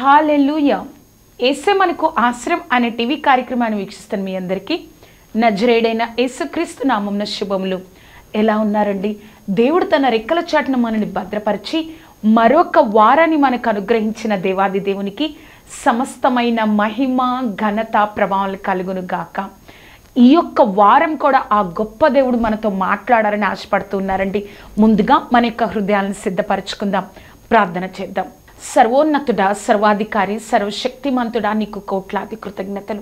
హల్లెలూయా. యేసే మనకు ఆశ్రయం అనే టీవీ కార్యక్రమాన్ని వీక్షిస్తున్న మీ అందరికీ నజరేయుడైన యేసుక్రీస్తు నామమున శుభములు. ఎలా ఉన్నారండి? దేవుడు తన రెక్కల చాటున మనల్ని భద్రపరిచి మరొక వారాన్ని మనకు అనుగ్రహించిన దేవాది దేవునికి సమస్తమైన మహిమ ఘనత ప్రభావాలు కలుగును గాక. ఈ యొక్క వారం కూడా ఆ గొప్ప దేవుడు మనతో మాట్లాడాలని ఆశపడుతున్నారండి. ముందుగా మన యొక్క హృదయాలను సిద్ధపరచుకుందాం, ప్రార్థన చేద్దాం. సర్వోన్నతుడా, సర్వాధికారి, సర్వశక్తిమంతుడా, నీకు కోట్లాది కృతజ్ఞతలు.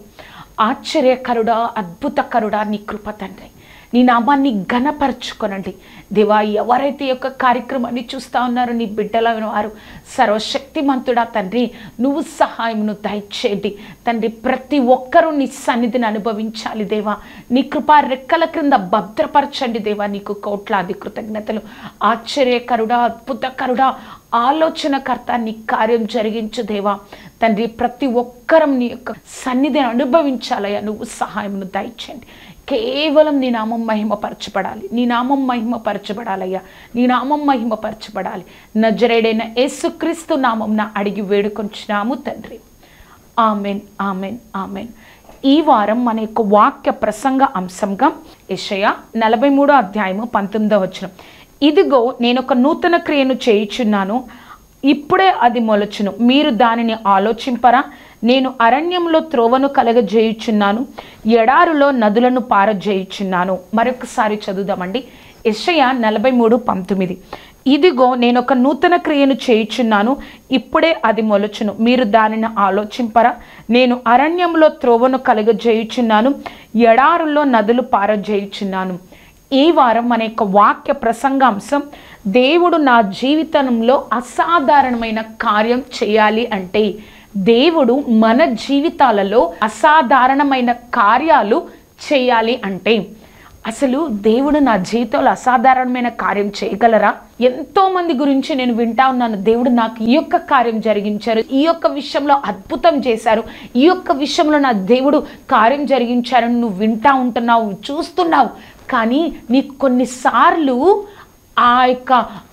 ఆశ్చర్యకరుడా, అద్భుతకరుడా, నీ కృప తండ్రి, నీ నామాన్ని ఘనపరచుకొనండి దేవా. ఎవరైతే యొక్క కార్యక్రమాన్ని చూస్తూ ఉన్నారో నీ బిడ్డలైన వారు సర్వశక్తిమంతుడా తండ్రి, నువ్వు సహాయమును దయచేయండి తండ్రి. ప్రతి ఒక్కరూ నీ సన్నిధిని అనుభవించాలి దేవా. నీ కృపా రెక్కల క్రింద భద్రపరచండి దేవా. నీకు కోట్లాది కృతజ్ఞతలు. ఆశ్చర్యకరుడా, అద్భుతకరుడా, ఆలోచనకర్త, నీ కార్యం జరిగించు దేవా తండ్రి. ప్రతి ఒక్కరం నీ యొక్క సన్నిధిని అనుభవించాలయ్యా. నువ్వు సహాయమును దయచేయండి. కేవలం నీ నామం మహిమపరచబడాలి, నీ నామం మహిమపరచబడాలయ్యా, నీ నామం మహిమపరచబడాలి. నజరేయుడైన యేసుక్రీస్తు నామంన అడిగి వేడుకొంచున్నాము తండ్రి. Amen, amen, amen. ఈ వారం మన యొక్క వాక్య ప్రసంగ అంశంగా యెషయా 43వ అధ్యాయము 19వ వచనం. ఇదిగో నేను ఒక నూతన క్రియను చేయుచున్నాను, ఇప్పుడే అది మొలచును, మీరు దానిని ఆలోచింపరా? నేను అరణ్యంలో త్రోవను కలగజేయుచున్నాను, ఎడారులో నదులను పారజేయుచున్నాను. మరొకసారి చదువుదామండి. యెషయా 43:19. ఇదిగో నేను ఒక నూతన క్రియను చేయుచున్నాను, ఇప్పుడే అది మొలచును, మీరు దానిని ఆలోచింపరా? నేను అరణ్యంలో త్రోవను కలగజేయుచున్నాను, ఎడారుల్లో నదులు పారజేయుచున్నాను. ఈ వారం మన యొక్క వాక్య ప్రసంగాంశం, దేవుడు నా జీవితంలో అసాధారణమైన కార్యం చేయాలి అంటే, దేవుడు మన జీవితాలలో అసాధారణమైన కార్యాలు చేయాలి అంటే, అసలు దేవుడు నా జీవితంలో అసాధారణమైన కార్యం చేయగలరా? ఎంతో మంది గురించి నేను వింటా ఉన్నాను. దేవుడు నాకు ఈ యొక్క కార్యం జరిగించారు, ఈ యొక్క విషయంలో అద్భుతం చేశారు, ఈ యొక్క విషయంలో నా దేవుడు కార్యం జరిగించారని నువ్వు వింటా ఉంటున్నావు, చూస్తున్నావు. కానీ నీకు కొన్నిసార్లు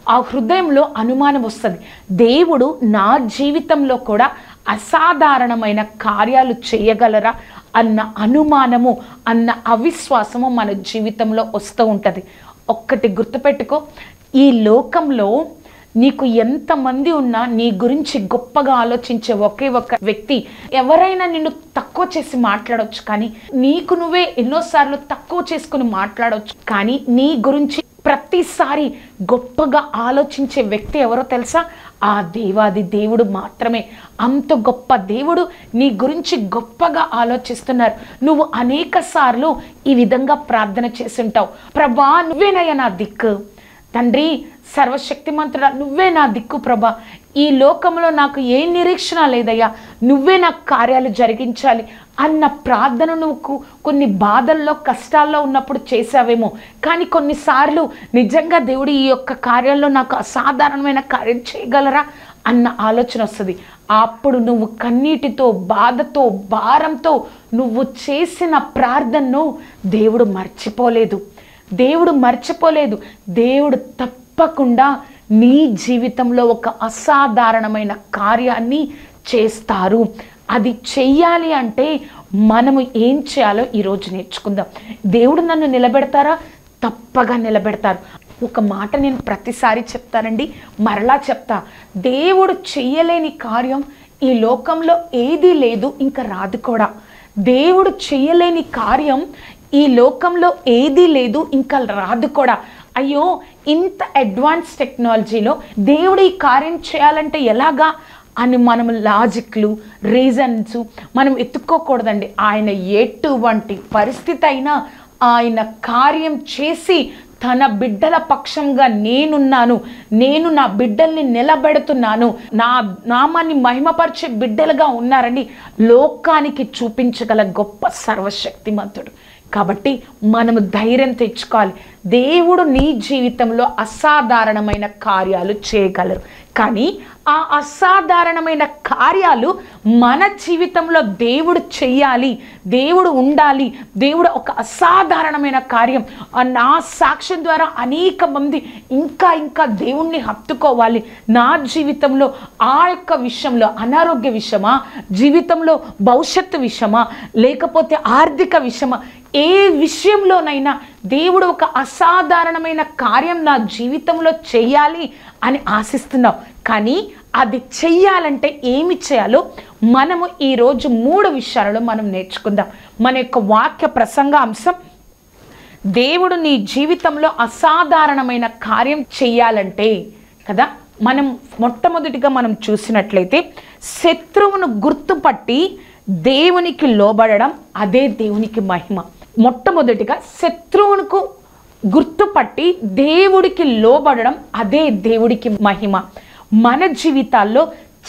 ఆ హృదయంలో అనుమానం వస్తుంది, దేవుడు నా జీవితంలో కూడా అసాధారణమైన కార్యాలు చేయగలరా అన్న అనుమానము, అన్న అవిశ్వాసము మన జీవితంలో వస్తూ ఉంటుంది. ఒక్కటి గుర్తుపెట్టుకో, ఈ లోకంలో నీకు ఎంతమంది ఉన్నా నీ గురించి గొప్పగా ఆలోచించే ఒకే ఒక వ్యక్తి, ఎవరైనా నిన్ను తక్కువ చేసి మాట్లాడవచ్చు, కానీ నీకు నువ్వే ఎన్నోసార్లు తక్కువ చేసుకుని మాట్లాడవచ్చు, కానీ నీ గురించి ప్రతిసారి గొప్పగా ఆలోచించే వ్యక్తి ఎవరో తెలుసా? ఆ దేవాది దేవుడు మాత్రమే. అంత గొప్ప దేవుడు నీ గురించి గొప్పగా ఆలోచిస్తున్నారు. నువ్వు అనేక సార్లు ఈ విధంగా ప్రార్థన చేసి ఉంటావు, ప్రభా నువ్వేనయ్యా నా దిక్కు, తండ్రి సర్వశక్తిమంతుడా నువ్వే నా దిక్కు ప్రభా, ఈ లోకంలో నాకు ఏ నిరీక్షణ లేదయ్యా, నువ్వే నాకు కార్యాలు జరిగించాలి అన్న ప్రార్థన నువ్వు కొన్ని బాధల్లో కష్టాల్లో ఉన్నప్పుడు చేసావేమో. కానీ కొన్నిసార్లు నిజంగా దేవుడు ఈ యొక్క కార్యాల్లో నాకు అసాధారణమైన కార్యం చేయగలరా అన్న ఆలోచన వస్తుంది. అప్పుడు నువ్వు కన్నీటితో, బాధతో, భారంతో నువ్వు చేసిన ప్రార్థనను దేవుడు మర్చిపోలేదు. దేవుడు తప్పకుండా నీ జీవితంలో ఒక అసాధారణమైన కార్యాన్ని చేస్తారు. అది చెయ్యాలి అంటే మనము ఏం చేయాలో ఈరోజు నేర్చుకుందాం. దేవుడు నన్ను నిలబెడతారా? తప్పగా నిలబెడతారు. ఒక మాట నేను ప్రతిసారి చెప్తానండి, మరలా చెప్తా. దేవుడు చెయ్యలేని కార్యం ఈ లోకంలో ఏదీ లేదు, ఇంకా రాదు కూడా. దేవుడు చెయ్యలేని కార్యం ఈ లోకంలో ఏదీ లేదు, ఇంకా రాదు కూడా. అయ్యో ఇంత అడ్వాన్స్ టెక్నాలజీలో దేవుడు ఈ కార్యం చేయాలంటే ఎలాగా అని మనం లాజిక్లు రీజన్స్ మనం ఎత్తుక్కోకూడదండి. ఆయన ఎటువంటి పరిస్థితి అయినా ఆయన కార్యం చేసి తన బిడ్డల పక్షంగా నేనున్నాను, నేను నా బిడ్డల్ని నిలబెడుతున్నాను, నా నామాన్ని మహిమపరిచే బిడ్డలుగా ఉన్నారని లోకానికి చూపించగల గొప్ప సర్వశక్తిమంతుడు. కాబట్టి మనము ధైర్యం తెచ్చుకోవాలి. దేవుడు నీ జీవితంలో అసాధారణమైన కార్యాలు చేయగలరు. కానీ ఆ అసాధారణమైన కార్యాలు మన జీవితంలో దేవుడు చెయ్యాలి, దేవుడు ఉండాలి. దేవుడు ఒక అసాధారణమైన కార్యం నా సాక్ష్యం ద్వారా అనేక మంది ఇంకా ఇంకా దేవుణ్ణి హత్తుకోవాలి. నా జీవితంలో ఆ యొక్క విషయంలో అనారోగ్య విషయమా, జీవితంలో భవిష్యత్తు విషయమా, లేకపోతే ఆర్థిక విషయమా, ఏ విషయంలోనైనా దేవుడు ఒక అసాధారణమైన కార్యం నా జీవితంలో చెయ్యాలి అని ఆశిస్తున్నావు. కానీ అది చెయ్యాలంటే ఏమి చేయాలో మనము ఈరోజు 3 విషయాలలో మనం నేర్చుకుందాం. మన యొక్క వాక్య ప్రసంగ అంశం, దేవుడు నీ జీవితంలో అసాధారణమైన కార్యం చెయ్యాలంటే కదా. మనం మొట్టమొదటిగా మనం చూసినట్లయితే శత్రువును గుర్తుపట్టి దేవునికి లోబడడం, అదే దేవునికి మహిమ. మొట్టమొదటిగా శత్రువునికి గుర్తుపట్టి దేవుడికి లోబడడం, అదే దేవుడికి మహిమ. మన జీవితాల్లో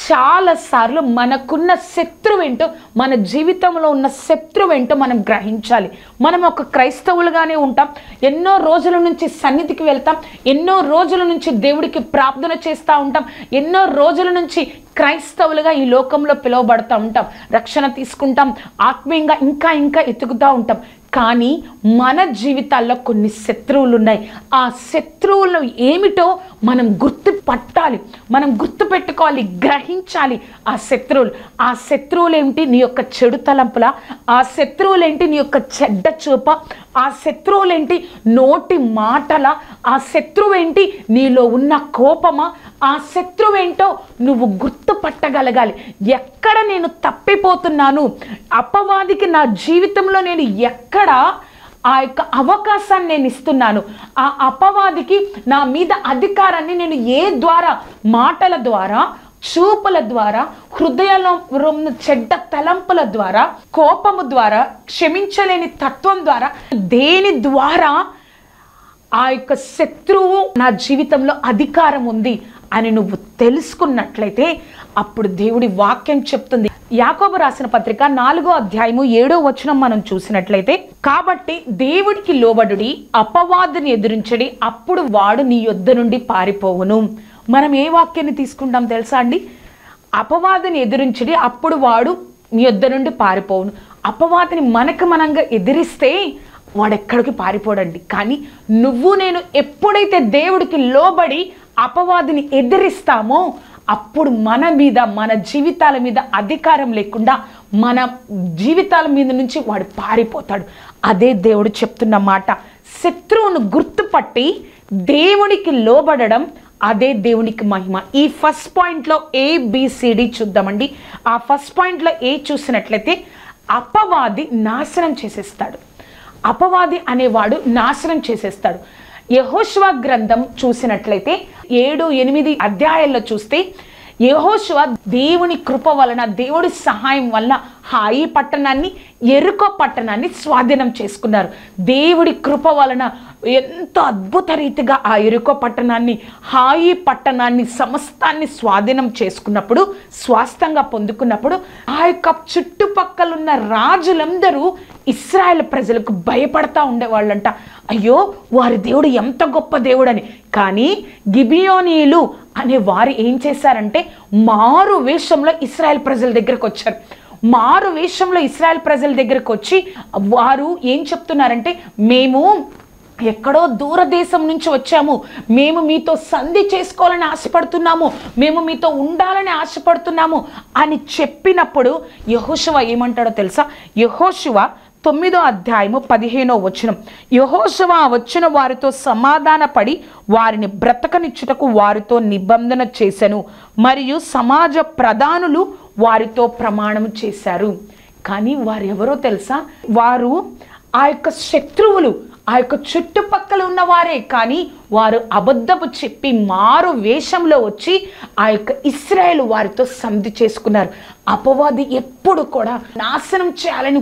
చాలాసార్లు మనకున్న శత్రువేంటో, మన జీవితంలో ఉన్న శత్రువేంటో మనం గ్రహించాలి. మనం ఒక క్రైస్తవులుగానే ఉంటాం, ఎన్నో రోజుల నుంచి సన్నిధికి వెళ్తాం, ఎన్నో రోజుల నుంచి దేవుడికి ప్రార్థన చేస్తూ ఉంటాం, ఎన్నో రోజుల నుంచి క్రైస్తవులుగా ఈ లోకంలో పిలువబడుతూ ఉంటాం, రక్షణ తీసుకుంటాం, ఆత్మీయంగా ఇంకా ఇంకా ఎతుకుతూ ఉంటాం. కానీ మన జీవితాల్లో కొన్ని శత్రువులు ఉన్నాయి. ఆ శత్రువులు ఏమిటో మనం గుర్తుపట్టాలి, మనం గుర్తుపెట్టుకోవాలి, గ్రహించాలి. ఆ శత్రువులు ఏంటి? నీ యొక్క చెడు తలంపుల, ఆ శత్రువులేంటి? నీ యొక్క చెడ్డ చూప, ఆ శత్రువులేంటి? నోటి మాటల, ఆ శత్రువేంటి? నీలో ఉన్న కోపమా? ఆ శత్రువేంటో నువ్వు గుర్తుపట్టగలగాలి. ఎక్కడ నేను తప్పిపోతున్నాను, అపవాదికి నా జీవితంలో నేను ఎక్కడ ఆ యొక్క అవకాశాన్ని నేను ఇస్తున్నాను, ఆ అపవాదికి నా మీద అధికారాన్ని నేను ఏ ద్వారా, మాటల ద్వారా, చూపుల ద్వారా, హృదయంలో చెడ్డ తలంపుల ద్వారా, కోపము ద్వారా, క్షమించలేని తత్వం ద్వారా, దేని ద్వారా ఆ యొక్క శత్రువు నా జీవితంలో అధికారం ఉంది అని నువ్వు తెలుసుకున్నట్లయితే అప్పుడు దేవుడి వాక్యం చెప్తుంది. యాకోబు రాసిన పత్రిక 4వ అధ్యాయము 7వ వచనం మనం చూసినట్లయితే, కాబట్టి దేవుడికి లోబడుడి, అపవాదిని ఎదిరించడి, అప్పుడు వాడు నీ యొద్ద నుండి పారిపోవును. మనం ఏ వాక్యాన్ని తీసుకుంటాం తెలుసా అండి? అపవాదిని ఎదిరించడి, అప్పుడు వాడు నీ యొద్ద నుండి పారిపోవును. అపవాదిని మనంగా ఎదిరిస్తే వాడెక్కడికి పారిపోడండి. కానీ నువ్వు నేను ఎప్పుడైతే దేవుడికి లోబడి అపవాదిని ఎదిరిస్తామో అప్పుడు మన మీద, మన జీవితాల మీద అధికారం లేకుండా మన జీవితాల మీద నుంచి వాడు పారిపోతాడు. అదే దేవుడు చెప్తున్న మాట. శత్రువును గుర్తుపట్టి దేవునికి లోబడడం, అదే దేవునికి మహిమ. ఈ ఫస్ట్ పాయింట్లో ABCD చూద్దామండి. ఆ ఫస్ట్ పాయింట్లో ఏ చూసినట్లయితే అపవాది నాశనం చేసేస్తాడు. అపవాది అనేవాడు నాశనం చేసేస్తాడు. యెహోషువ గ్రంథం చూసినట్లయితే 7-8 అధ్యాయాల్లో చూస్తే యెహోషువ దేవుని కృప వలన, దేవుడి సహాయం వల్ల హాయి పట్టణాన్ని, యెరికో పట్టణాన్ని స్వాధీనం చేసుకున్నారు. దేవుడి కృప వలన ఎంతో అద్భుత రీతిగా ఆ యెరికో పట్టణాన్ని, హాయి పట్టణాన్ని సమస్తాన్ని స్వాధీనం చేసుకున్నప్పుడు, స్వాస్థంగా పొందుకున్నప్పుడు ఆ యొక్క చుట్టుపక్కలున్న రాజులందరూ ఇశ్రాయేల్ ప్రజలకు భయపడతా ఉండేవాళ్ళంట. అయ్యో వారి దేవుడు ఎంత గొప్ప దేవుడని. కానీ గిబియోనీయులు అనే వారు ఏం చేశారంటే మారు వేషంలో ఇశ్రాయేల్ ప్రజల దగ్గరకు వచ్చారు. మారు వేషంలో ఇశ్రాయేల్ ప్రజల దగ్గరకు వచ్చి వారు ఏం చెప్తున్నారంటే, మేము ఎక్కడో దూరదేశం నుంచి వచ్చాము, మేము మీతో సంధి చేసుకోవాలని ఆశపడుతున్నాము, మేము మీతో ఉండాలని ఆశపడుతున్నాము అని చెప్పినప్పుడు యెహోషువ ఏమంటాడో తెలుసా? యెహోషువ 9వ అధ్యాయము 15వ వచనం, యెహోషువ వచ్చిన వారితో సమాధానపడి వారిని బ్రతకనిచ్చుటకు వారితో నిబంధన చేసెను, మరియు సమాజ ప్రధానులు వారితో ప్రమాణం చేశారు. కానీ వారు ఎవరో తెలుసా? వారు ఆ యొక్క శత్రువులు, ఆ యొక్క చుట్టుపక్కల ఉన్న వారే, కానీ వారు అబద్ధపు చెప్పి మారు వేషంలో వచ్చి ఆ యొక్క ఇశ్రాయేలు వారితో సంధి చేసుకున్నారు. అపవాది ఎప్పుడు కూడా నాశనం చేయాలని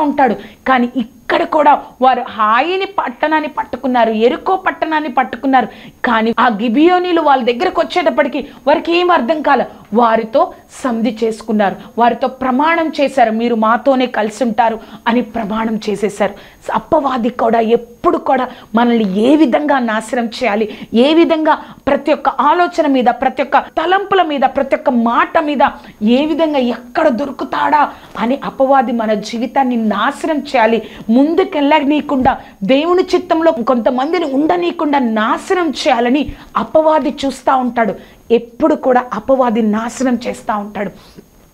ఉంటాడు, కానీ ఇక్కడ కూడా వారు హాయిని పట్టణాన్ని పట్టుకున్నారు, ఎరుకో పట్టణాన్ని పట్టుకున్నారు. కానీ ఆ గిబియోనీలు వాళ్ళ దగ్గరకు వచ్చేటప్పటికి వారికి ఏం అర్థం కాలే. వారితో సంధి చేసుకున్నారు, వారితో ప్రమాణం చేశారు, మీరు మాతోనే కలిసి ఉంటారు అని ప్రమాణం చేసేశారు. అపవాది కూడా ఎప్పుడు కూడా మనల్ని ఏ విధంగా నాశనం చేయాలి, ఏ విధంగా ప్రతి ఒక్క ఆలోచన మీద, ప్రతి ఒక్క తలంపుల మీద, ప్రతి ఒక్క మాట మీద ఏ విధంగా ఎక్కడ దొరుకుతాడా అని అపవాది మన జీవితాన్ని నాశనం చేయాలి, ముందుకెళ్ళనీయకుండా, దేవుని చిత్తంలో కొంతమందిని ఉండనీయకుండా నాశనం చేయాలని అపవాది చూస్తూ ఉంటాడు. ఎప్పుడు కూడా అపవాది నాశనం చేస్తూ ఉంటాడు.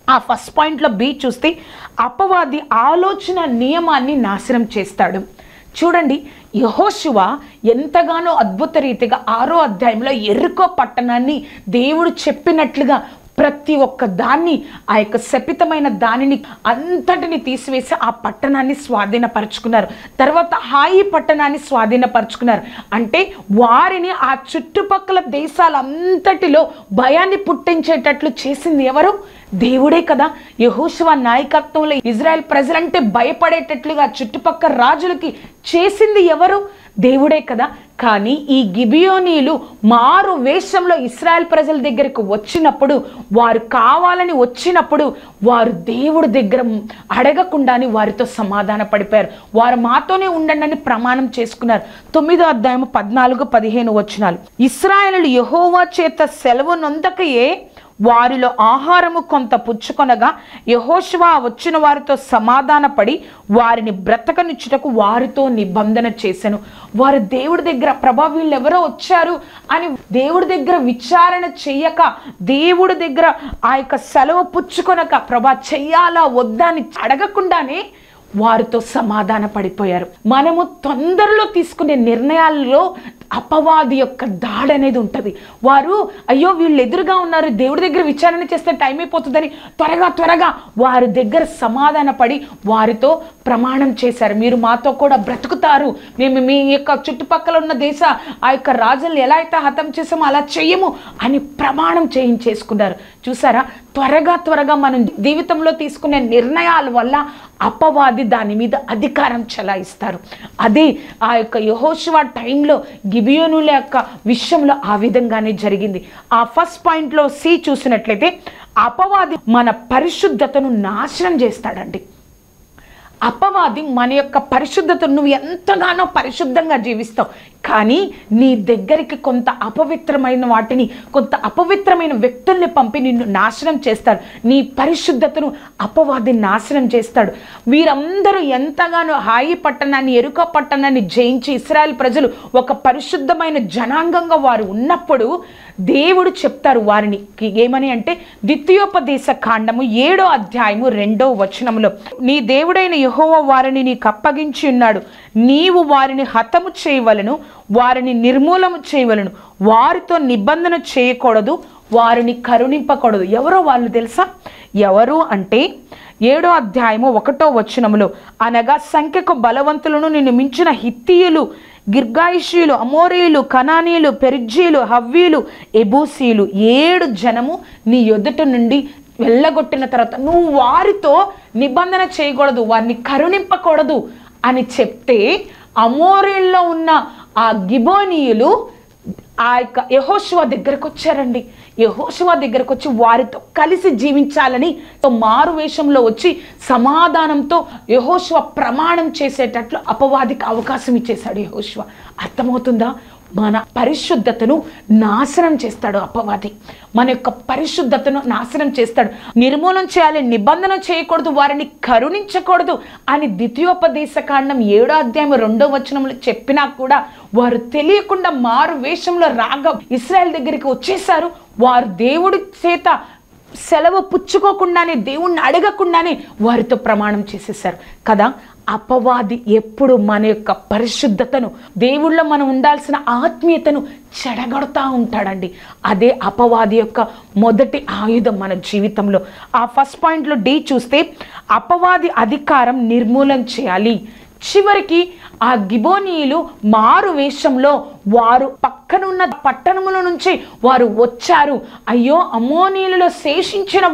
ఆ ఫస్ట్ పాయింట్లో బి చూస్తే అపవాది ఆలోచన నియమాన్ని నాశనం చేస్తాడు. చూడండి, యెహోషువ ఎంతగానో అద్భుత రీతిగా 6వ అధ్యాయంలో యెరికో పట్టణాన్ని దేవుడు చెప్పినట్లుగా ప్రతి ఒక్క దాన్ని, ఆ యొక్క శపితమైన దానిని అంతటిని తీసివేసి ఆ పట్టణాన్ని స్వాధీనపరుచుకున్నారు. తర్వాత హాయి పట్టణాన్ని స్వాధీనపరుచుకున్నారు. అంటే వారిని ఆ చుట్టుపక్కల దేశాలంతటిలో భయాన్ని పుట్టించేటట్లు చేసింది ఎవరు? దేవుడే కదా. యెహోషువ నాయకత్వంలో ఇజ్రాయెల్ ప్రజలంటే భయపడేటట్లుగా చుట్టుపక్కల రాజులకి చేసింది ఎవరు? దేవుడే కదా. కానీ ఈ గిబియోనీలు మారు వేషంలో ఇశ్రాయెల్ ప్రజల దగ్గరకు వచ్చినప్పుడు, వారు కావాలని వచ్చినప్పుడు, వారు దేవుడి దగ్గర అడగకుండానే వారితో సమాధాన పడిపోయారు. వారు మాతోనే ఉండండి అని ప్రమాణం చేసుకున్నారు. 9వ అధ్యాయం 14-15 వచనాలు. ఇశ్రాయేలు యెహోవా చేత సెలవు నొందకయే వారిలో ఆహారము కొంత పుచ్చుకొనగా యెహోషువ వచ్చిన వారితో సమాధాన పడి వారిని బ్రతకనిచ్చుటకు వారితో నిబంధన చేశాను. వారు దేవుడి దగ్గర, ప్రభా వీళ్ళు ఎవరో వచ్చారు అని దేవుడి దగ్గర విచారణ చెయ్యక, దేవుడి దగ్గర ఆ యొక్క సెలవు పుచ్చుకొనక, ప్రభా చెయ్యాలా వద్దా అని అడగకుండానే వారితో సమాధాన పడిపోయారు. మనము తొందరలో తీసుకునే నిర్ణయాల్లో అపవాది యొక్క దాడి అనేది ఉంటుంది. వారు అయ్యో వీళ్ళు ఎదురుగా ఉన్నారు, దేవుడి దగ్గర విచారణ చేస్తే టైం అయిపోతుందని త్వరగా వారి దగ్గర సమాధాన పడి వారితో ప్రమాణం చేశారు. మీరు మాతో కూడా బ్రతుకుతారు, మేము మీ యొక్క చుట్టుపక్కల ఉన్న దేశ ఆ యొక్క రాజులను ఎలా అయితే హతం చేసామో అలా చెయ్యము అని ప్రమాణం చేయించేసుకున్నారు. చూసారా, త్వరగా మనం జీవితంలో తీసుకునే నిర్ణయాల వల్ల అపవాది దాని మీద అధికారం చెలాయిస్తారు. అదే ఆ యొక్క యెహోషువ టైంలో గిబియోనుల యొక్క విషయంలో ఆ విధంగానే జరిగింది. ఆ ఫస్ట్ పాయింట్లో సి చూసినట్లయితే అపవాది మన పరిశుద్ధతను నాశనం చేస్తాడండి. అపవాది మన యొక్క పరిశుద్ధతను, నువ్వు ఎంతగానో పరిశుద్ధంగా జీవిస్తావు, కానీ నీ దగ్గరికి కొంత అపవిత్రమైన వాటిని, కొంత అపవిత్రమైన వ్యక్తుల్ని పంపి నిన్ను నాశనం చేస్తాడు. నీ పరిశుద్ధతను అపవాది నాశనం చేస్తాడు. వీరందరూ ఎంతగానో హాయి పట్టణాన్ని, ఎరుకో పట్టణాన్ని జయించి ఇశ్రాయేల్ ప్రజలు ఒక పరిశుద్ధమైన జనాంగంగా వారు ఉన్నప్పుడు దేవుడు చెప్తారు వారిని ఏమని అంటే, ద్వితీయోపదేశ కాండము 7వ అధ్యాయము 2వ వచనములో, నీ దేవుడైన యెహోవా వారిని నీకు అప్పగించి ఉన్నాడు, నీవు వారిని హతము చేయవలను, వారిని నిర్మూలము చేయవలను, వారితో నిబంధన చేయకూడదు, వారిని కరుణింపకూడదు. ఎవరో వాళ్ళు తెలుసా? ఎవరు అంటే 7వ అధ్యాయము 1వ వచనములో, అనగా సంఖ్యకు బలవంతులను నిన్ను మించిన హిత్తీయులు, గిర్గాయిషీయులు, అమోరీయులు, కనానీయులు, పెరిజ్జీయులు, హవ్వీలు, ఎబూసీయులు 7 జనము నీ ఎదుట నుండి వెళ్ళగొట్టిన తర్వాత నువ్వు వారితో నిబంధన చేయకూడదు, వారిని కరుణింపకూడదు అని చెప్తే, అమోరీల్లో ఉన్న ఆ గిబోనీయులు ఆ యొక్క యెహోషువ దగ్గరకు వచ్చారండి. యెహోషువ దగ్గరకు వచ్చి వారితో కలిసి జీవించాలని మారు వేషంలో వచ్చి సమాధానంతో యెహోషువ ప్రమాణం చేసేటట్లు అపవాదికి అవకాశం ఇచ్చేశాడు యెహోషువ. అర్థమవుతుందా? మన పరిశుద్ధతను నాశనం చేస్తాడు అపవాది. మన యొక్క పరిశుద్ధతను నాశనం చేస్తాడు. నిర్మూలన చేయాలి, నిబంధన చేయకూడదు, వారిని కరుణించకూడదు అని ద్వితీయోపదేశ కాండం 7వ అధ్యాయం 2వ వచనంలో చెప్పినా కూడా వారు తెలియకుండా మారు వేషంలో రాగా ఇశ్రాయేల్ దగ్గరికి వచ్చేసారు. వారు దేవుడి చేత సెలవు పుచ్చుకోకుండానే, దేవుణ్ణి అడగకుండానే వారితో ప్రమాణం చేసేసారు కదా. అపవాది ఎప్పుడు మన యొక్క పరిశుద్ధతను, దేవుళ్ళో మనం ఉండాల్సిన ఆత్మీయతను చెడగొడతా ఉంటాడండి. అదే అపవాది యొక్క మొదటి ఆయుధం మన జీవితంలో. ఆ ఫస్ట్ పాయింట్లో డి చూస్తే అపవాది అధికారం నిర్మూలన చేయాలి, చివరికి ఆ గిబోనీయులు మారు వేషంలో వారు పక్కనున్న పట్టణముల నుంచి వారు వచ్చారు. అయ్యో, అమ్మోనీయులలో శేషించిన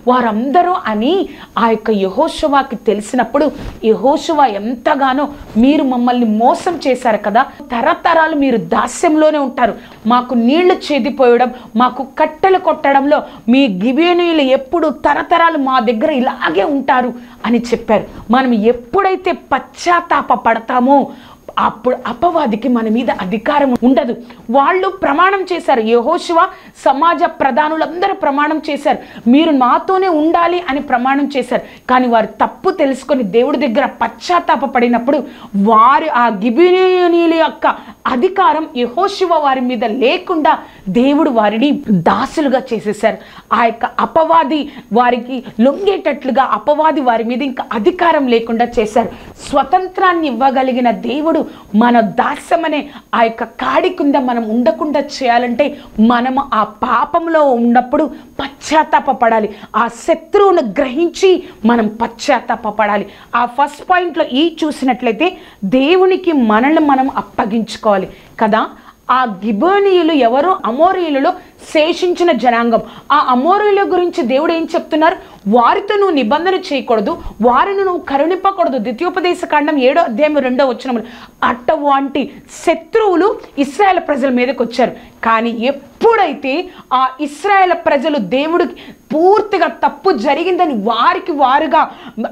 వారందరూ అని ఆ యొక్క యెహోషువకి తెలిసినప్పుడు, యెహోషువ ఎంతగానో మీరు మమ్మల్ని మోసం చేశారు కదా, తరతరాలు మీరు దాస్యంలోనే ఉంటారు, మాకు నీళ్లు చేదిపోయడం, మాకు కట్టెలు కొట్టడంలో మీ గిబియోనీయులు ఎప్పుడు తరతరాలు మా దగ్గర ఇలాగే ఉంటారు అని చెప్పారు. మనం ఎప్పుడైతే పశ్చాత్తాప పడతామో అప్పుడు అపవాదికి మన మీద అధికారం ఉండదు. వాళ్ళు ప్రమాణం చేశారు, యెహోషువ సమాజ ప్రధానులందరూ ప్రమాణం చేశారు, మీరు నాతోనే ఉండాలి అని ప్రమాణం చేశారు. కానీ వారు తప్పు తెలుసుకొని దేవుడి దగ్గర పశ్చాత్తాప పడినప్పుడు వారు ఆ గిబియోనీయుల యొక్క అధికారం యెహోషువ వారి మీద లేకుండా దేవుడు వారిని దాసులుగా చేసేశారు. ఆ యొక్క అపవాది వారికి లొంగేటట్లుగా అపవాది వారి మీద ఇంకా అధికారం లేకుండా చేశారు. స్వతంత్రాన్ని ఇవ్వగలిగిన దేవుడు మన దాస్యమనే ఆ యొక్క కాడి కింద మనం ఉండకుండా చేయాలంటే మనము ఆ పాపంలో ఉన్నప్పుడు పశ్చాత్తాప పడాలి. ఆ శత్రువును గ్రహించి మనం పశ్చాత్తాప పడాలి. ఆ ఫస్ట్ పాయింట్లో ఈ చూసినట్లయితే దేవునికి మనల్ని మనం అప్పగించుకోవాలి కదా. ఆ గిబోనీయులు ఎవరో అమోరీయులలో శేషించిన జనాంగం. ఆ అమోరీయుల గురించి దేవుడు ఏం చెప్తున్నారు? వారితో నువ్వు నిబంధన చేయకూడదు, వారిని నువ్వు కరుణింపకూడదు. ద్వితీయోపదేశ కాండం 7వ అధ్యాయం 2వ వచనములు. అటువంటి శత్రువులు ఇశ్రాయేల్ ప్రజల మీదకి వచ్చారు. కానీ ఎప్పుడైతే ఆ ఇశ్రాయేల్ ప్రజలు దేవుడికి పూర్తిగా తప్పు జరిగిందని వారికి వారుగా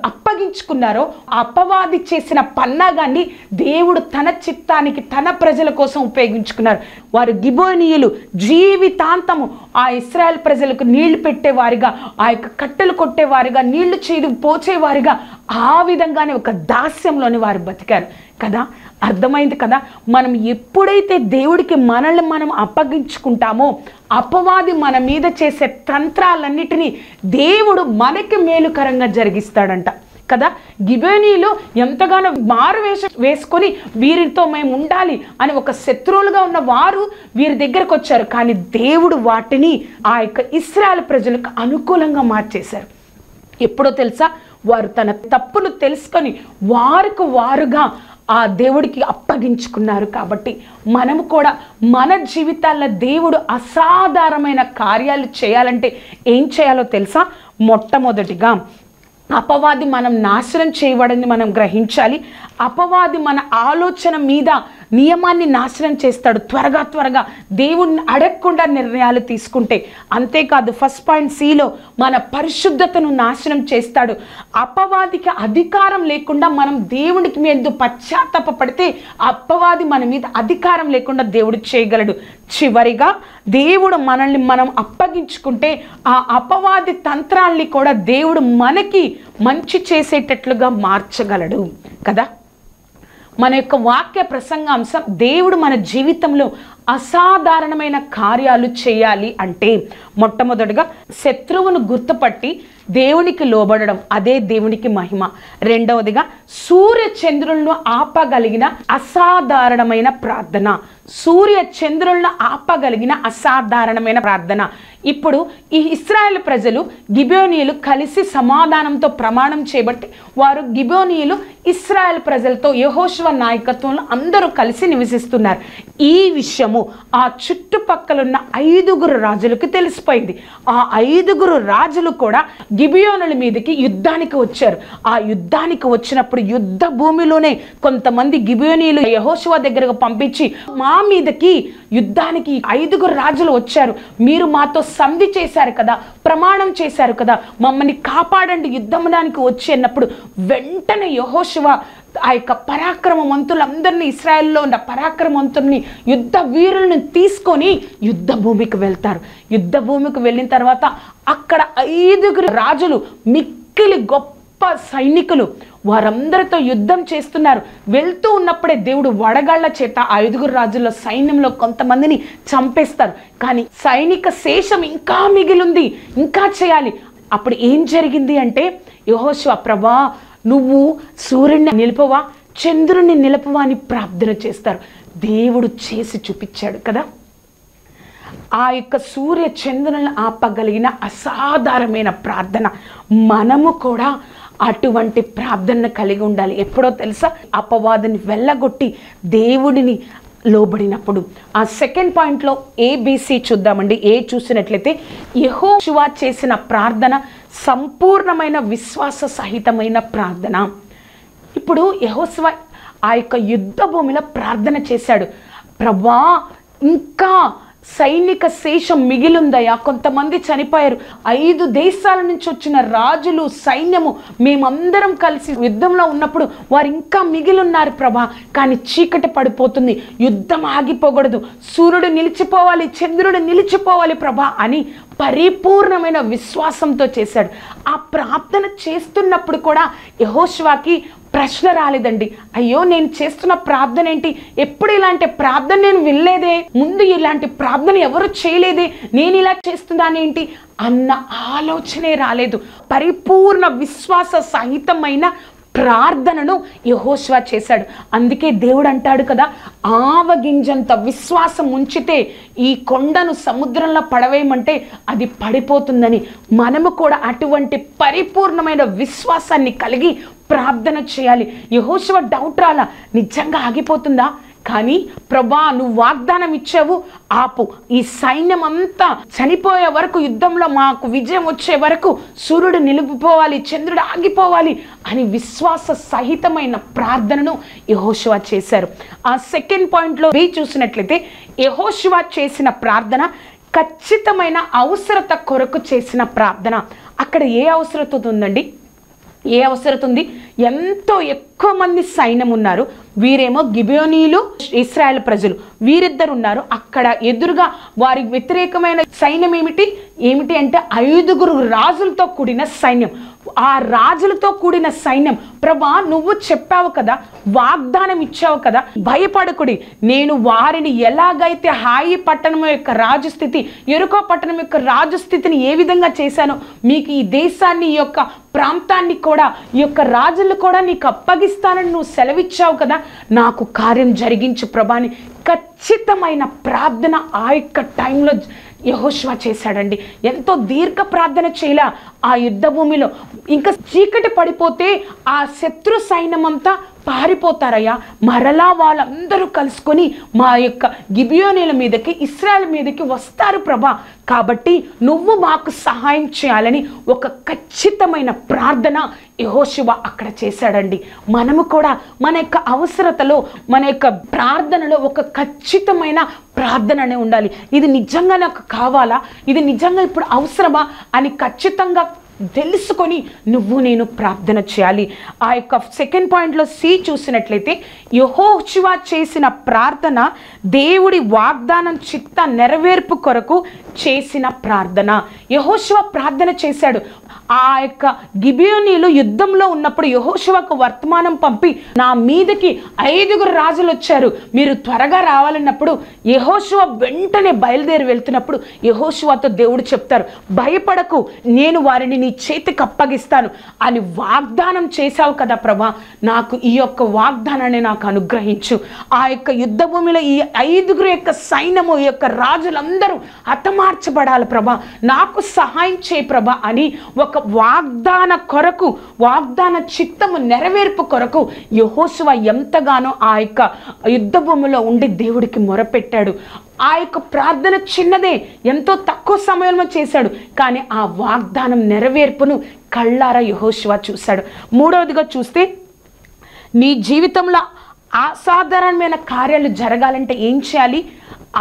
అప్పగించుకున్నారో, అపవాది చేసిన పన్నాగాన్ని దేవుడు తన చిత్తానికి తన ప్రజల కోసం ఉపయోగించుకున్నారు. వారు గిబోనీయులు జీవితాంతము ఆ ఇశ్రాయేల్ ప్రజలకు నీళ్లు పెట్టేవారిగా, ఆ యొక్క కట్టెలు కొట్టేవారిగా, నీళ్లు చేదు పోచేవారిగా, ఆ విధంగానే ఒక దాస్యంలోని వారు బతికారు కదా. అర్థమైంది కదా. మనం ఎప్పుడైతే దేవుడికి మనల్ని మనం అప్పగించుకుంటామో అపవాది మన మీద చేసే తంత్రాలన్నిటినీ దేవుడు మనకి మేలుకరంగా జరిగిస్తాడంట కదా. గిబియోనీయులు ఎంతగానో మారువేషం వేసుకొని వీరితో మేము ఉండాలి అని ఒక శత్రువులుగా ఉన్న వారు వీరి దగ్గరకు వచ్చారు. కానీ దేవుడు వాటిని ఆ యొక్క ఇశ్రాయేల్ ప్రజలకు అనుకూలంగా మార్చేశారు. ఎప్పుడో తెలుసా? వారు తన తప్పును తెలుసుకొని వారుగా ఆ దేవుడికి అప్పగించుకున్నారు. కాబట్టి మనము కూడా మన జీవితాల్లో దేవుడు అసాధారణమైన కార్యాలు చేయాలంటే ఏం చేయాలో తెలుసా? మొట్టమొదటిగా అపవాది మనం నాశనం చేయబడింది మనం గ్రహించాలి. అపవాది మన ఆలోచన మీద నియమాన్ని నాశనం చేస్తాడు. త్వరగా దేవుడిని అడగకుండా నిర్ణయాలు తీసుకుంటే. అంతేకాదు ఫస్ట్ పాయింట్ సిలో మన పరిశుద్ధతను నాశనం చేస్తాడు. అపవాదికి అధికారం లేకుండా మనం దేవుడికి మీద పశ్చాత్తాప పడితే అపవాది మన మీద అధికారం లేకుండా దేవుడు చేయగలడు. చివరిగా దేవుడు మనల్ని మనం అప్పగించుకుంటే ఆ అపవాది తంత్రాల్ని కూడా దేవుడు మనకి మంచి చేసేటట్లుగా మార్చగలడు కదా. మన యొక్క వాక్య ప్రసంగాంశం, దేవుడు మన జీవితంలో అసాధారణమైన కార్యాలు చేయాలి అంటే మొట్టమొదటిగా శత్రువును గుర్తుపట్టి దేవునికి లోబడడం, అదే దేవునికి మహిమ. రెండవదిగా సూర్య చంద్రులను ఆపగలిగిన అసాధారణమైన ప్రార్థన. సూర్య చంద్రులను ఆపగలిగిన అసాధారణమైన ప్రార్థన. ఇప్పుడు ఈ ఇశ్రాయేల్ ప్రజలు గిబియోనీయులు కలిసి సమాధానంతో ప్రమాణం చేయబట్టి వారు గిబియోనీయులు ఇశ్రాయేల్ ప్రజలతో యెహోషువ నాయకత్వంలో అందరూ కలిసి నివసిస్తున్నారు. ఈ విషయము ఆ చుట్టుపక్కలున్న 5 రాజులకు తెలిసిపోయింది. ఆ 5 రాజులు కూడా గిబియోనుల మీదకి యుద్ధానికి వచ్చారు. ఆ యుద్ధానికి వచ్చినప్పుడు యుద్ధ భూమిలోనే కొంతమంది గిబియోనీయులు యెహోషువ దగ్గరకు పంపించి, మా మీదకి యుద్ధానికి 5 రాజులు వచ్చారు, మీరు మాతో సంధి చేశారు కదా, ప్రమాణం చేశారు కదా, మమ్మల్ని కాపాడండి యుద్ధముడానికి వచ్చి అన్నప్పుడు వెంటనే యెహోషువ ఆ యొక్క పరాక్రమవంతులందరినీ, ఇశ్రాయేల్లో ఉన్న పరాక్రమవంతుల్ని, యుద్ధ వీరులను తీసుకొని యుద్ధ భూమికి వెళ్తారు. యుద్ధ భూమికి వెళ్ళిన తర్వాత అక్కడ 5 రాజులు, మిక్కిలి గొప్ప సైనికులు, వారందరితో యుద్ధం చేస్తున్నారు. వెళ్తూ ఉన్నప్పుడే దేవుడు వడగాళ్ల చేత 5 రాజుల సైన్యంలో కొంతమందిని చంపేస్తారు. కానీ సైనిక శేషం ఇంకా మిగిలింది, ఇంకా చేయాలి. అప్పుడు ఏం జరిగింది అంటే, యెహోషువ, ప్రభా నువ్వు సూర్యుడిని నిలుపవా, చంద్రుడిని నిలుపవా అని ప్రార్థన చేస్తారు. దేవుడు చేసి చూపించాడు కదా. ఆ యొక్క సూర్య చంద్రులను ఆపగలిగిన అసాధారణమైన ప్రార్థన. మనము కూడా అటువంటి ప్రార్థన కలిగి ఉండాలి. ఎప్పుడో తెలుసా? అపవాదిని వెళ్ళగొట్టి దేవుడిని లోబడినప్పుడు. ఆ సెకండ్ పాయింట్లో ఏబిసి చూద్దామండి. ఏ చూసినట్లయితే యెహోషువ చేసిన ప్రార్థన సంపూర్ణమైన విశ్వాస సహితమైన ప్రార్థన. ఇప్పుడు యెహోషువ ఆ యొక్క యుద్ధ భూమిలో ప్రార్థన చేశాడు, ప్రభా ఇంకా సైనిక శేషం మిగిలిందయ్యా, కొంతమంది చనిపోయారు, 5 దేశాల నుంచి వచ్చిన రాజులు సైన్యము మేమందరం కలిసి యుద్ధంలో ఉన్నప్పుడు వారు ఇంకా మిగిలిన్నారు ప్రభా, కానీ చీకటి పడిపోతుంది, యుద్ధం ఆగిపోకూడదు, సూర్యుడు నిలిచిపోవాలి, చంద్రుడు నిలిచిపోవాలి ప్రభా అని పరిపూర్ణమైన విశ్వాసంతో చేశాడు. ఆ ప్రార్థన చేస్తున్నప్పుడు కూడా యెహోషువకి ప్రశ్న రాలేదండి, అయ్యో నేను చేస్తున్న ప్రార్థన ఏంటి, ఎప్పుడు ఇలాంటి ప్రార్థన నేను వినలేదే, ముందు ఇలాంటి ప్రార్థన ఎవరు చేయలేదే, నేను ఇలా చేస్తున్నానేంటి అన్న ఆలోచనే రాలేదు. పరిపూర్ణ విశ్వాస సహితమైన ప్రార్థనను యెహోషువ చేశాడు. అందుకే దేవుడు అంటాడు కదా, ఆవగింజంత విశ్వాసం ఉంచితే ఈ కొండను సముద్రంలో పడవేయమంటే అది పడిపోతుందని. మనము కూడా అటువంటి పరిపూర్ణమైన విశ్వాసాన్ని కలిగి ప్రార్థన చేయాలి. యెహోషువ డౌట్ రాలా, నిజంగా ఆగిపోతుందా, కానీ ప్రభా నువ్వు వాగ్దానం ఇచ్చావు, ఆపు, ఈ సైన్యం అంతా చనిపోయే వరకు, యుద్ధంలో మాకు విజయం వచ్చే వరకు సూర్యుడు నిలిపిపోవాలి, చంద్రుడు ఆగిపోవాలి అని విశ్వాస సహితమైన ప్రార్థనను యెహోషువ చేశారు. ఆ సెకండ్ పాయింట్లో చూసినట్లయితే యెహోషువ చేసిన ప్రార్థన ఖచ్చితమైన అవసరత కొరకు చేసిన ప్రార్థన. అక్కడ ఏ అవసరత ఉందండి? ఏ అవసరత ఉంది? ఎంతో ఎక్కువ మంది సైన్యం ఉన్నారు, వీరేమో గిబియోనీయులు, ఇశ్రాయేల్ ప్రజలు, వీరిద్దరు ఉన్నారు. అక్కడ ఎదురుగా వారికి వ్యతిరేకమైన సైన్యం ఏమిటి అంటే 5 రాజులతో కూడిన సైన్యం. ఆ రాజులతో కూడిన సైన్యం, ప్రభా నువ్వు చెప్పావు కదా, వాగ్దానం ఇచ్చావు కదా, భయపడకుడి, నేను వారిని ఎలాగైతే హాయి పట్టణం యొక్క రాజస్థితి, యెరికో పట్టణం యొక్క రాజస్థితిని ఏ విధంగా చేశానో మీకు ఈ దేశాన్ని, ఈ యొక్క ప్రాంతాన్ని కూడా, ఈ యొక్క రాజులు కూడా నీకు అప్పగిస్తానని నువ్వు సెలవిచ్చావు కదా, నాకు కార్యం జరిగించు ప్రభాని ఖచ్చితమైన ప్రార్థన ఆ యొక్క టైంలో యెహోషువ చేశాడండి. ఎంతో దీర్ఘ ప్రార్థన చేయలా. ఆ యుద్ధ భూమిలో ఇంకా చీకటి పడిపోతే ఆ శత్రు సైన్యం అంతా పారిపోతారయ్యా, మరలా వాళ్ళందరూ కలుసుకొని మా యొక్క గిబియోనీల మీదకి, ఇశ్రాయేల్ మీదకి వస్తారు ప్రభా, కాబట్టి నువ్వు మాకు సహాయం చేయాలని ఒక ఖచ్చితమైన ప్రార్థన యెహోషువ అక్కడ చేశాడండి. మనము కూడా మన యొక్క అవసరతలో, మన యొక్క ప్రార్థనలో ఒక ఖచ్చితమైన ప్రార్థననే ఉండాలి. ఇది నిజంగా నాకు కావాలా, ఇది నిజంగా ఇప్పుడు అవసరమా అని ఖచ్చితంగా తెలుసుకొని నువ్వు నేను ప్రార్థన చేయాలి. ఆ యొక్క సెకండ్ పాయింట్లో సి చూసినట్లయితే యెహోషువ చేసిన ప్రార్థన దేవుడి వాగ్దానం చిత్త నెరవేర్పు కొరకు చేసిన ప్రార్థన. యెహోషువ ప్రార్థన చేశాడు. ఆ యొక్క గిబియోనీలు యుద్ధంలో ఉన్నప్పుడు యెహోషువకు వర్తమానం పంపి, నా మీదకి 5 రాజులు వచ్చారు, మీరు త్వరగా రావాలన్నప్పుడు యెహోషువ వెంటనే బయలుదేరి వెళ్తున్నప్పుడు యెహోషువతో దేవుడు చెప్తారు, భయపడకు, నేను వారిని నీ చేతికి అప్పగిస్తాను అని వాగ్దానం చేశావు కదా ప్రభా, నాకు ఈ యొక్క వాగ్దానాన్ని నాకు అనుగ్రహించు. ఆ యొక్క యుద్ధ భూమిలో ఈ 5 యొక్క సైన్యము, ఈ యొక్క రాజులందరూ హతమార్చబడాలి ప్రభా, నాకు సహాయం చేయి ప్రభా అని ఒక వాగ్దాన కొరకు, వాగ్దాన చిత్తము నెరవేర్పు కొరకు యెహోషువ ఎంతగానో ఆ యొక్క యుద్ధ భూమిలో ఉండి దేవుడికి మొరపెట్టాడు. ఆ యొక్క ప్రార్థన చిన్నదే, ఎంతో తక్కువ సమయంలో చేశాడు, కానీ ఆ వాగ్దానం నెరవేర్పును కళ్ళారా యెహోషువ చూశాడు. మూడవదిగా చూస్తే, నీ జీవితంలో అసాధారణమైన కార్యాలు జరగాలంటే ఏం చేయాలి?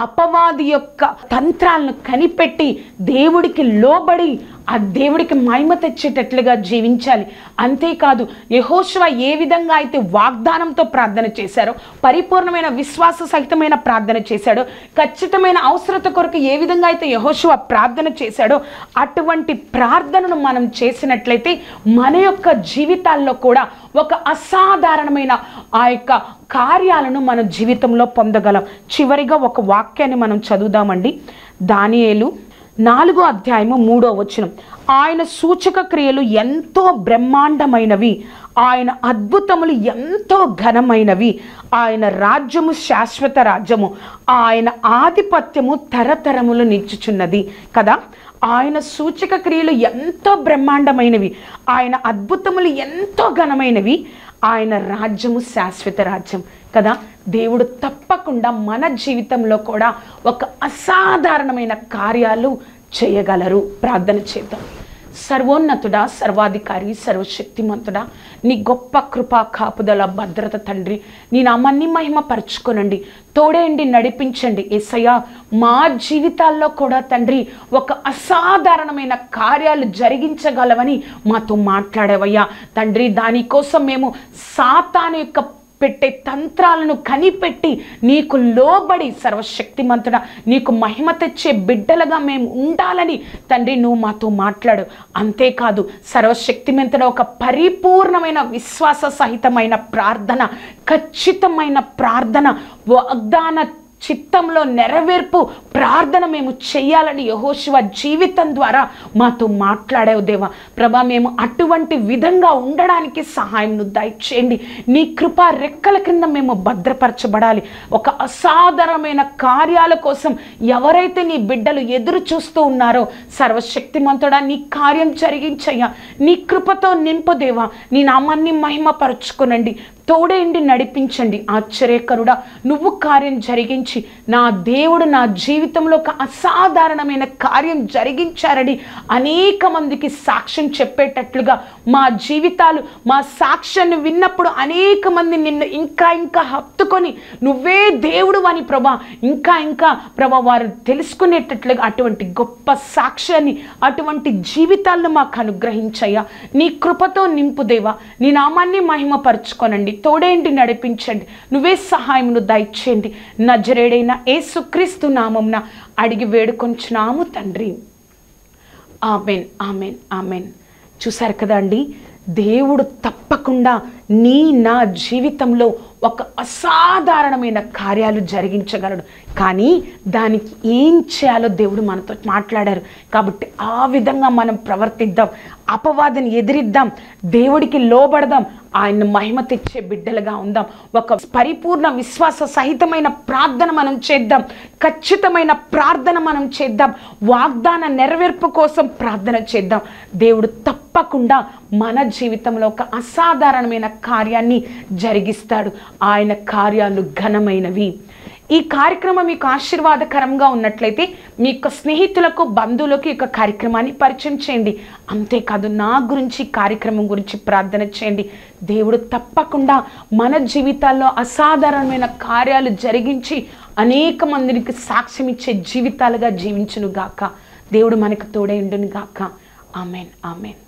అపవాది యొక్క తంత్రాలను కనిపెట్టి దేవుడికి లోబడి ఆ దేవుడికి మహిమ తెచ్చేటట్లుగా జీవించాలి. అంతేకాదు యెహోషువ ఏ విధంగా అయితే వాగ్దానంతో ప్రార్థన చేశారో, పరిపూర్ణమైన విశ్వాస సహితమైన ప్రార్థన చేశాడో, ఖచ్చితమైన అవసరత కొరకు ఏ విధంగా అయితే యెహోషువ ప్రార్థన చేశాడో, అటువంటి ప్రార్థనను మనం చేసినట్లయితే మన యొక్క జీవితాల్లో కూడా ఒక అసాధారణమైన ఆ యొక్క కార్యాలను మన జీవితంలో పొందగలం. చివరిగా ఒక వాక్యాన్ని మనం చదువుదామండి. దానియేలు 4వ అధ్యాయము 3వ వచనం. ఆయన సూచక క్రియలు ఎంతో బ్రహ్మాండమైనవి, ఆయన అద్భుతములు ఎంతో ఘనమైనవి, ఆయన రాజ్యము శాశ్వత రాజ్యము, ఆయన ఆధిపత్యము తరతరములు నిచ్చుచున్నది కదా. ఆయన సూచక క్రియలు ఎంతో బ్రహ్మాండమైనవి, ఆయన అద్భుతములు ఎంతో ఘనమైనవి, ఆయన రాజ్యము శాశ్వత రాజ్యం కదా. దేవుడు తప్పకుండా మన జీవితంలో కూడా ఒక అసాధారణమైన కార్యాలు చేయగలరు. ప్రార్థన చేద్దాం. సర్వోన్నతుడా, సర్వాధికారి, సర్వశక్తిమంతుడా, నీ గొప్ప కృపా కాపుదల భద్రత తండ్రి, నీ నామాన్ని మహిమ పరచుకోనండి, తోడేయండి, నడిపించండి యేసయ్యా. మా జీవితాల్లో కూడా తండ్రి ఒక అసాధారణమైన కార్యాలు జరిగించగలవని మాతో మాట్లాడేవయ్యా తండ్రి. దానికోసం మేము సాతాను యొక్క పెట్టే తంత్రాలను కనిపెట్టి నీకు లోబడి సర్వశక్తిమంతుడా నీకు మహిమ తెచ్చే బిడ్డలుగా మేము ఉండాలని తండ్రి నువ్వు మాతో మాట్లాడు. అంతేకాదు సర్వశక్తిమంతుడా ఒక పరిపూర్ణమైన విశ్వాస సహితమైన ప్రార్థన, ఖచ్చితమైన ప్రార్థన, వాగ్దాన చిత్తంలో నెరవేర్పు ప్రార్థన మేము చెయ్యాలని యెహోషువ జీవితం ద్వారా మాతో మాట్లాడావు దేవా. ప్రభా, మేము అటువంటి విధంగా ఉండడానికి సహాయంను దయచేయండి. నీ కృపా రెక్కల కింద మేము భద్రపరచబడాలి. ఒక అసాధారణమైన కార్యాల కోసం ఎవరైతే నీ బిడ్డలు ఎదురు చూస్తూ ఉన్నారో సర్వశక్తిమంతుడా నీ కార్యం జరిగించయ్యా. నీ కృపతో నింపు దేవా. నీ నామాన్ని మహిమపరచుకునండి, తోడేండి, నడిపించండి. ఆశ్చర్యకరుడా, నువ్వు కార్యం జరిగించి నా దేవుడు నా జీవితంలో ఒక అసాధారణమైన కార్యం జరిగించారని అనేక మందికి సాక్ష్యం చెప్పేటట్లుగా మా జీవితాలు, మా సాక్ష్యాన్ని విన్నప్పుడు అనేక మంది నిన్ను ఇంకా ఇంకా హత్తుకొని నువ్వే దేవుడు అని ప్రభా ఇంకా ఇంకా ప్రభా వారు తెలుసుకునేటట్లుగా అటువంటి గొప్ప సాక్ష్యాన్ని, అటువంటి జీవితాలను మాకు అనుగ్రహించయ్యా. నీ కృపతో నింపుదేవా. నీ నామాన్ని మహిమపరచుకోనండి, తోడేంటి, నడిపించండి. నువ్వే సహాయమును దయచేయండి. నజరేడైన యేసుక్రీస్తు నామమున అడిగి వేడుకొంచున్నాము తండ్రి. Amen, amen, amen. చూశారు కదా అండి, దేవుడు తప్పకుండా నా జీవితంలో ఒక అసాధారణమైన కార్యాలు జరిగించగలడు. కానీ దానికి ఏం చేయాలో దేవుడు మనతో మాట్లాడారు. కాబట్టి ఆ విధంగా మనం ప్రవర్తిద్దాం, అపవాదిని ఎదిరిద్దాం, దేవుడికి లోబడదాం, ఆయన మహిమ తెచ్చే బిడ్డలుగా ఉందాం. ఒక పరిపూర్ణ విశ్వాస సహితమైన ప్రార్థన మనం చేద్దాం, ఖచ్చితమైన ప్రార్థన మనం చేద్దాం, వాగ్దాన నెరవేర్పు కోసం ప్రార్థన చేద్దాం. దేవుడు తప్పకుండా మన జీవితంలో ఒక అసాధారణమైన కార్యాన్ని జరిగిస్తాడు. ఆయన కార్యాలు ఘనమైనవి. ఈ కార్యక్రమం మీకు ఆశీర్వాదకరంగా ఉన్నట్లయితే మీ యొక్క స్నేహితులకు, బంధువులకు ఈ కార్యక్రమాన్ని పరిచయం చేయండి. అంతేకాదు నా గురించి, కార్యక్రమం గురించి ప్రార్థన చేయండి. దేవుడు తప్పకుండా మన జీవితాల్లో అసాధారణమైన కార్యాలు జరిగించి అనేక మందికి సాక్ష్యం ఇచ్చే జీవితాలుగా జీవించును గాక. దేవుడు మనకు తోడై ఉండును గాక. Amen, amen.